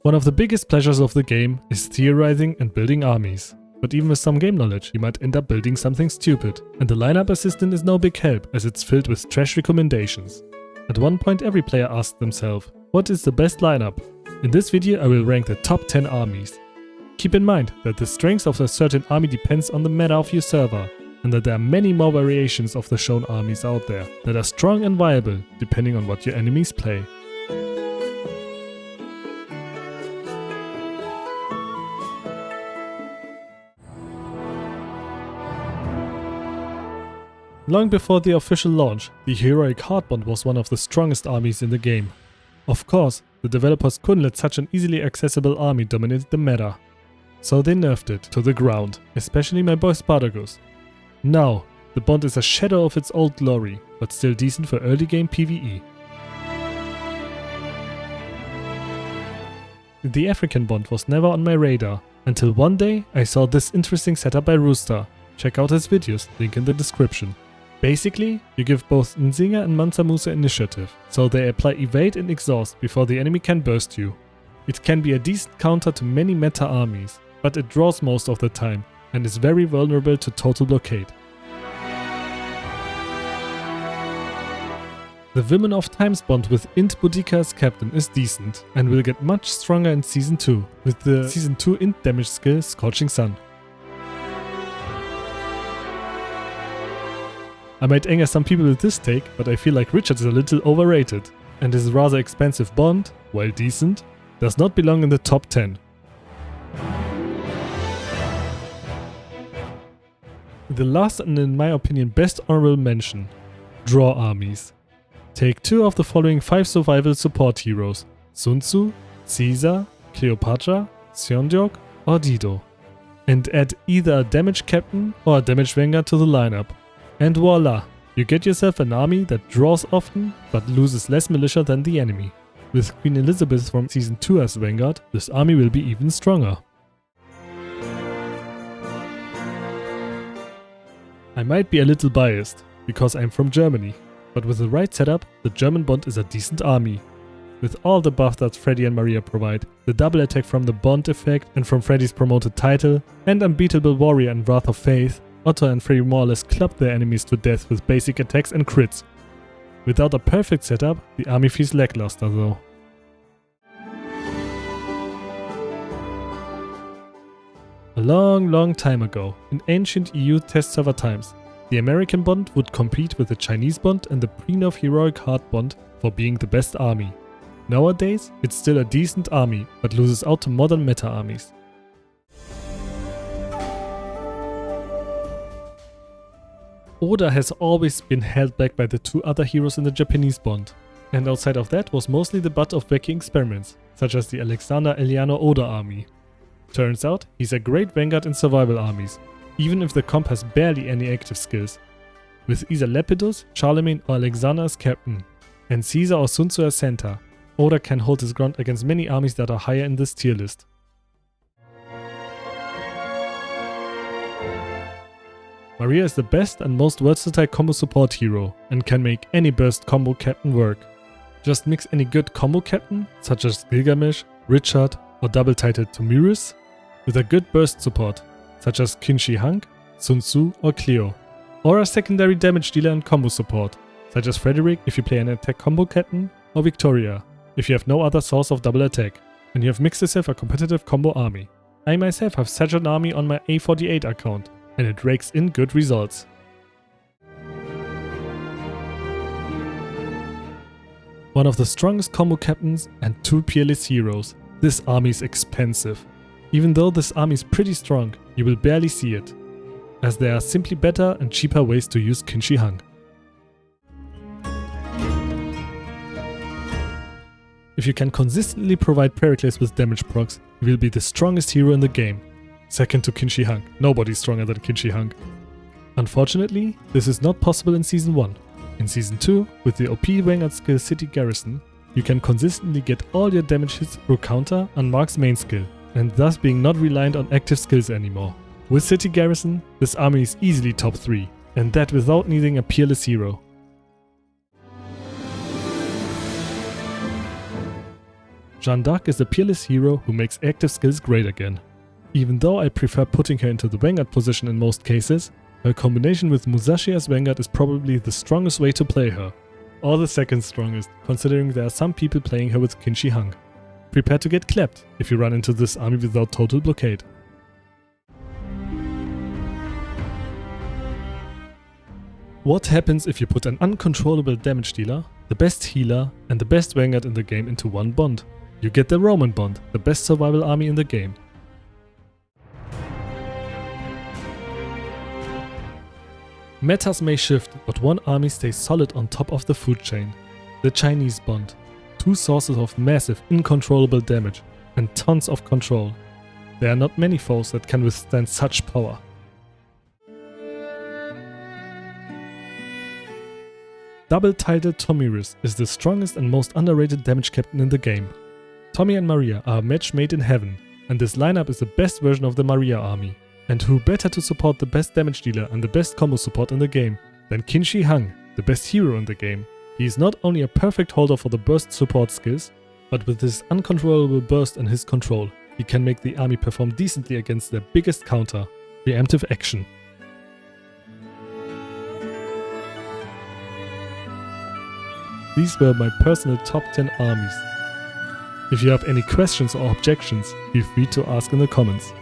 One of the biggest pleasures of the game is theorizing and building armies. But even with some game knowledge, you might end up building something stupid. And the lineup assistant is no big help, as it's filled with trash recommendations. At one point every player asked themselves, what is the best lineup? In this video I will rank the top 10 armies. Keep in mind that the strength of a certain army depends on the meta of your server, and that there are many more variations of the shown armies out there that are strong and viable depending on what your enemies play. Long before the official launch, the Heroic Heartbond was one of the strongest armies in the game. Of course, the developers couldn't let such an easily accessible army dominate the meta. So they nerfed it to the ground, especially my boy Spartacus. Now, the bond is a shadow of its old glory, but still decent for early game PvE. The African bond was never on my radar, until one day I saw this interesting setup by Rooster. Check out his videos, link in the description. Basically, you give both Nzinga and Mansa Musa initiative, so they apply evade and exhaust before the enemy can burst you. It can be a decent counter to many meta armies, but it draws most of the time and is very vulnerable to total blockade. The Women of Times bond with Int Boudica as captain is decent and will get much stronger in Season 2 with the Season 2 Int damage skill Scorching Sun. I might anger some people with this take, but I feel like Richard is a little overrated, and his rather expensive bond, while decent, does not belong in the top 10. The last and in my opinion best honorable mention, draw armies. Take 2 of the following 5 survival support heroes, Sun Tzu, Caesar, Cleopatra, Seondeok or Dido, and add either a damage captain or a damage vanguard to the lineup. And voila, you get yourself an army that draws often but loses less militia than the enemy. With Queen Elizabeth from Season 2 as vanguard, this army will be even stronger. I might be a little biased, because I'm from Germany, but with the right setup, the German bond is a decent army. With all the buff that Freddy and Maria provide, the double attack from the bond effect and from Freddy's promoted title, and unbeatable warrior and Wrath of Faith, Otto and Freddy more or less club their enemies to death with basic attacks and crits. Without a perfect setup, the army feels lackluster though. A long time ago, in ancient EU test server times, the American bond would compete with the Chinese bond and the pre-nerf Heroic Heart bond for being the best army. Nowadays, it's still a decent army, but loses out to modern meta armies. Oda has always been held back by the 2 other heroes in the Japanese bond, and outside of that was mostly the butt of wacky experiments, such as the Alexander Eliano Oda army. Turns out, he's a great vanguard in survival armies, even if the comp has barely any active skills. With either Lepidus, Charlemagne or Alexander as captain, and Caesar or Sun Tzu as center, Oda can hold his ground against many armies that are higher in this tier list. Maria is the best and most versatile combo support hero and can make any burst combo captain work. Just mix any good combo captain, such as Gilgamesh, Richard or double-titled Tomiris, with a good burst support, such as Qin Shi Huang, Sun Tzu or Cleo, or a secondary damage dealer and combo support, such as Frederick if you play an attack combo captain, or Victoria if you have no other source of double attack, and you have mixed yourself a competitive combo army. I myself have such an army on my A48 account, and it rakes in good results. One of the strongest combo captains and 2 peerless heroes, this army is expensive. Even though this army is pretty strong, you will barely see it, as there are simply better and cheaper ways to use Qin Shi Huang. If you can consistently provide Pericles with damage procs, you will be the strongest hero in the game. Second to Qin Shi Huang, nobody's stronger than Qin Shi Huang. Unfortunately, this is not possible in Season 1. In Season 2, with the OP vanguard skill City Garrison, you can consistently get all your damage hits through counter on Mark's main skill, and thus being not reliant on active skills anymore. With City Garrison, this army is easily top 3, and that without needing a peerless hero. Jeanne d'Arc is a peerless hero who makes active skills great again. Even though I prefer putting her into the Vanguard position in most cases, her combination with Musashi as Vanguard is probably the strongest way to play her. Or the second strongest, considering there are some people playing her with Kinshi Hang. Prepare to get clapped if you run into this army without total blockade. What happens if you put an uncontrollable damage dealer, the best healer, and the best Vanguard in the game into one bond? You get the Roman bond, the best survival army in the game. Metas may shift, but one army stays solid on top of the food chain. The Chinese bond. Two sources of massive, uncontrollable damage, and tons of control. There are not many foes that can withstand such power. Double-titled Tomiris is the strongest and most underrated damage captain in the game. Tommy and Maria are a match made in heaven, and this lineup is the best version of the Maria army. And who better to support the best damage dealer and the best combo support in the game than Kinshi Hang, the best hero in the game. He is not only a perfect holder for the burst support skills, but with his uncontrollable burst and his control, he can make the army perform decently against their biggest counter, preemptive action. These were my personal top 10 armies. If you have any questions or objections, feel free to ask in the comments.